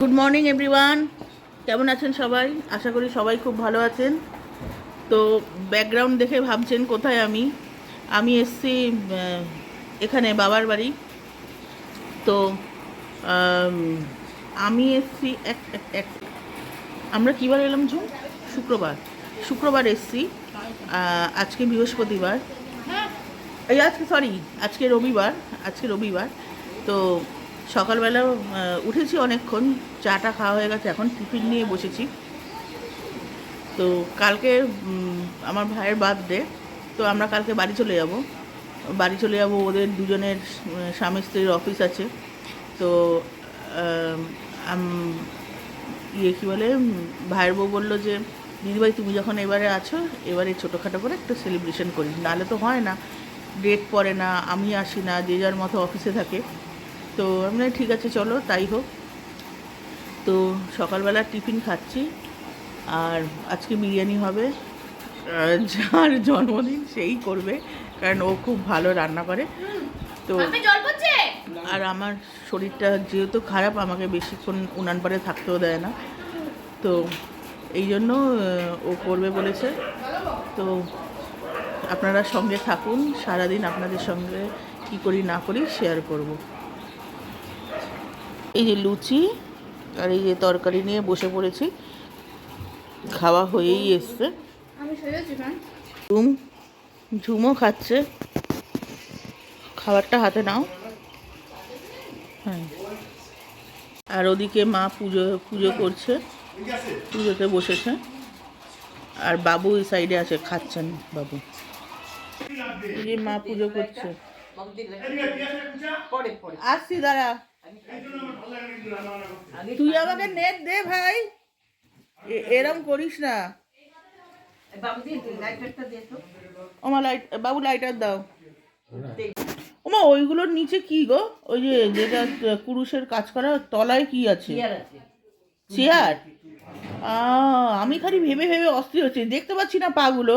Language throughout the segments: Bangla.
গুড মর্নিং এভরিওয়ান, কেমন আছেন সবাই? আশা করি সবাই খুব ভালো আছেন। তো ব্যাকগ্রাউন্ড দেখে ভাবছেন কোথায় আমি এসছি এখানে বাবার বাড়ি। তো আম, আমি এসছি আমরা কী বার এলাম শুক্রবার শুক্রবার এসছি। আজকে বৃহস্পতিবার, আজকে রবিবার। তো সকালবেলা উঠেছি অনেকক্ষণ, চাটা খাওয়া হয়ে গেছে, এখন টিফিন নিয়ে বসেছি। তো কালকে আমার ভাইয়ের বার্থডে, তো আমরা কালকে বাড়ি চলে যাব। ওদের দুজনের স্বামী স্ত্রীর অফিস আছে। তো কী বলে, ভাইয়ের বউ বললো যে দিদিভাই তুমি যখন এবারে আছো, এবারে ছোটোখাটো করে একটু সেলিব্রেশন করি, নাহলে তো হয় না, ডেট পড়ে না, আমি আসি না, যে যার মতো অফিসে থাকে। তো আমি ঠিক আছে চলো তাই হোক। তো সকালবেলা টিফিন খাচ্ছি, আর আজকে বিরিয়ানি হবে। যার জন্মদিন সেই করবে, কারণ ও খুব ভালো রান্না করে। তো আর আমার শরীরটা যেহেতু খারাপ, আমাকে বেশিক্ষণ উনান পাড়ে থাকতেও দেয় না, তো এই জন্য ও করবে বলেছে। তো আপনারা সঙ্গে থাকুন, সারাদিন আপনাদের সঙ্গে কি করি না করি শেয়ার করব। এই যে লুচি আর এই যে তরকারি নিয়ে বসে পড়েছি, খাওয়া হয়েই এসছে। ঝুমও খাচ্ছে, খাবারটা হাতে নাও। হ্যাঁ, আর ওদিকে মা পুজো করছে, পুজোতে বসেছে। আর বাবু এই সাইডে আছে, খাচ্ছেন বাবু। এই যে মা পুজো করছে। আসছি, দাঁড়া, তুই আমাকে নেট দে ভাই, এরম করিস না। ওমা বাবু লাইটার দাও। ওমা ওইগুলোর নিচে কি গো? ওই যে যেটা কুরুশের কাজ করা, তলায় কি আছে? চেয়ার। আমি খালি ভেবে ভেবে অস্থির হচ্ছি, দেখতে পাচ্ছি না পাগুলো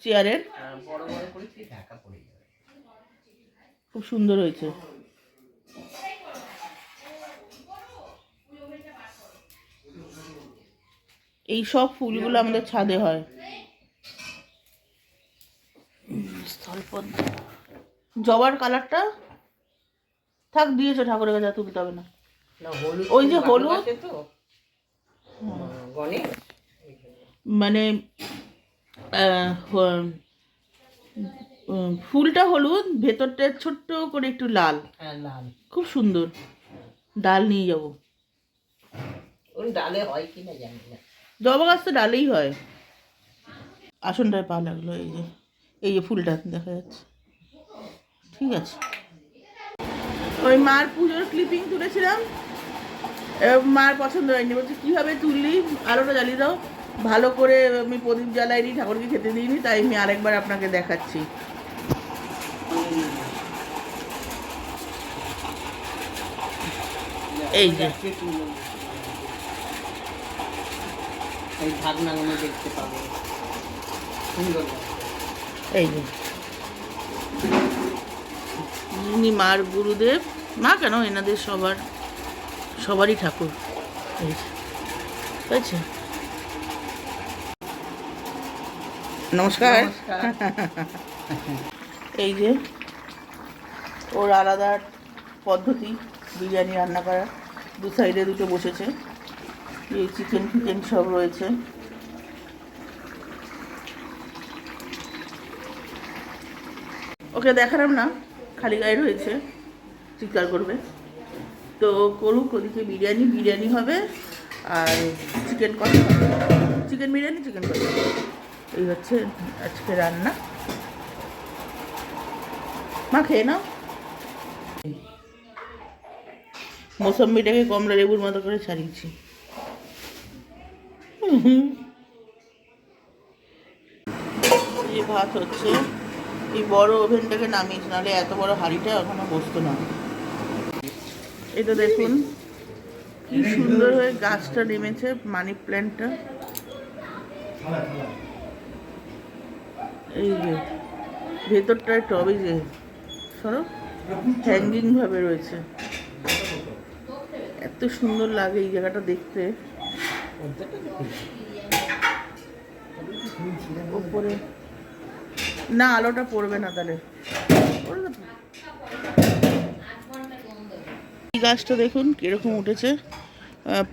চেয়ারের। খুব সুন্দর হয়েছে। এই সব ফুলগুলো আমাদের ছাদে হয়। স্থলপদ্ম, জবার কালারটা থাক, দিয়েছো ঠাকুরের কাছে, তুলতে হবে না। ওই যে হলুদ, মানে ফুলটা হলুদ, ভেতরটা ছোট্ট করে একটু লাল, খুব সুন্দর। ডাল নিয়ে যাবো। ডালে হয় কিনা জানি না, জবা গাছ তো ডালেই হয়। আসনটায় পা লাগলো, এই যে ফুলটা দেখা যাচ্ছে। ঠিক আছে, ওই মার পুজোর ক্লিপিং তুলেছিলাম, মার পছন্দ হয়নি, বলছে কীভাবে তুললি, আলোটা জ্বালিয়ে দাও। ভালো করে আমি প্রদীপ জ্বালাইনি, ঠাকুরকে খেতে দিইনি, তাই আমি আরেকবার আপনাকে দেখাচ্ছি। এই যে দেখতে পাবো, সুন্দর। এই যে ইনি মার গুরুদেব, মা কেন, এনাদের সবারই ঠাকুর। হয়েছে, নমস্কার। এই যে ওর আলাদা পদ্ধতি বিরিয়ানি রান্না করা, দু সাইডে দুটো বসেছে, এই চিকেন ফিকেন সব রয়েছে। ওকে দেখালাম না, খালি গায়ে রয়েছে, চিৎকার করবে। তো করুক, ওদিকে বিরিয়ানি হবে, আর চিকেন কষা হবে, চিকেন বিরিয়ানি, চিকেন কষা। এই হচ্ছে আজকে রান্না। মা খেয়ে নাও। মৌসম্বিটাকে কমলা লেবুর মতো করে ছাড়িয়েছি। এই ভাত হচ্ছে, এই বড় ওভেনটাকে নামিয়েছি, নাহলে এত বড় হাঁড়িটা এখনো বসতো না। এটা দেখুন কি সুন্দর হয়ে গাছটা নেমেছে, মানি প্ল্যান্টটা। এই যে ভেতরটায় টবে যে সরো হ্যাঙ্গিং ভাবে রয়েছে। এত সুন্দর লাগে এই জায়গাটা দেখতে। ওপরে না আলোটা পড়বে না, তাহলে পড়বে তো। এই গাছটা দেখুন কিরকম উঠেছে,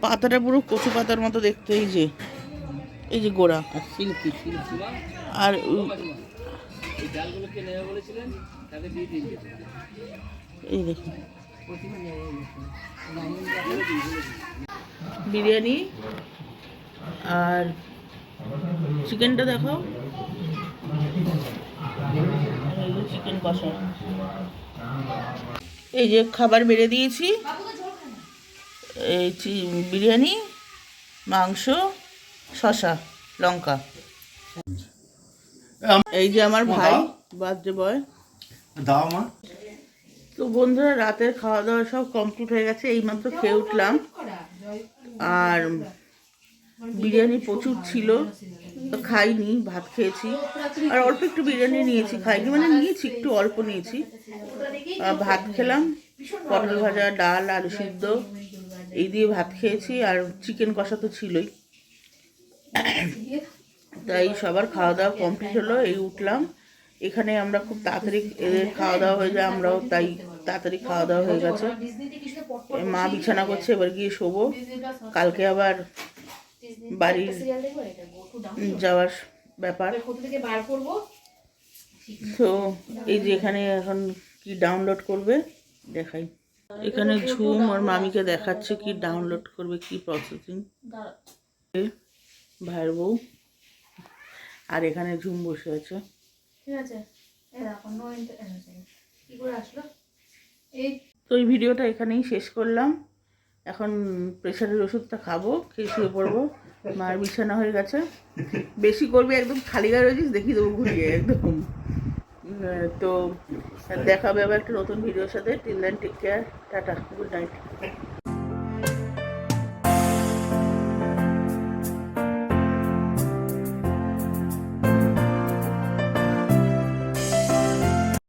পাতাটা পুরো কচু পাতার মতো দেখতে। এই যে গোড়া আর সিল্কি সিল্কি আর এই ডালগুলোকে নেবে বলেছিলেন, তাকে দিয়ে দিন। এই দেখুন বিরিয়ানি আর চিকেনটা দেখাও। এই যে চিকেন কষা, এই যে খাবার বেড়ে দিয়েছি, এই বিরিয়ানি, মাংস, শসা, লঙ্কা। এই যে আমার ভাই বার্থডে বয় দাও মা। তো বন্ধুরা রাতের খাওয়া দাওয়া সব কমপ্লিট হয়ে গেছে, এইমাত্র খেয়ে উঠলাম। আর বিরিয়ানি প্রচুর ছিল, তো খাইনি, ভাত খেয়েছি। আর অল্প একটু বিরিয়ানি নিয়েছি, খাইনি মানে নিয়েছি, একটু অল্প নিয়েছি। ভাত খেলাম, পটল ভাজা, ডাল, আলু সিদ্ধ এই দিয়ে ভাত খেয়েছি। আর চিকেন কষা তো ছিলই। তাই সবার খাওয়া দাওয়া কমপ্লিট হলো, এই উঠলাম। এখানে আমরা খুব তাড়াতাড়ি এদের খাওয়া দাওয়া হয়ে যায়, আমরাও তাই তাড়াতাড়ি খাওয়া দাওয়া হয়ে গেছে। মা বিছানা করছে, এবার গিয়ে শোবো। কালকে আবার বাড়ির যাওয়ার ব্যাপার। তো এই যে এখানে এখন কি ডাউনলোড করবে দেখাই। এখানে ঝুম ওর মামিকে দেখাচ্ছে কি ডাউনলোড করবে, কি প্রসেসিং। ভাইয়ের বউ আর এখানে ঝুম বসে আছে। তো এই ভিডিওটা এখানেই শেষ করলাম। এখন প্রেশারের ওষুধটা খাবো, খেয়ে শুয়ে পড়বো। মার বিছানা হয়ে গেছে, বেশি করবি একদম খালি গায়ে রয়েছিস, দেখিয়ে দেবো ঘুরিয়ে একদম। তো দেখা হবে আবার একটা নতুন ভিডিওর সাথে। Till then take care, tata, good night.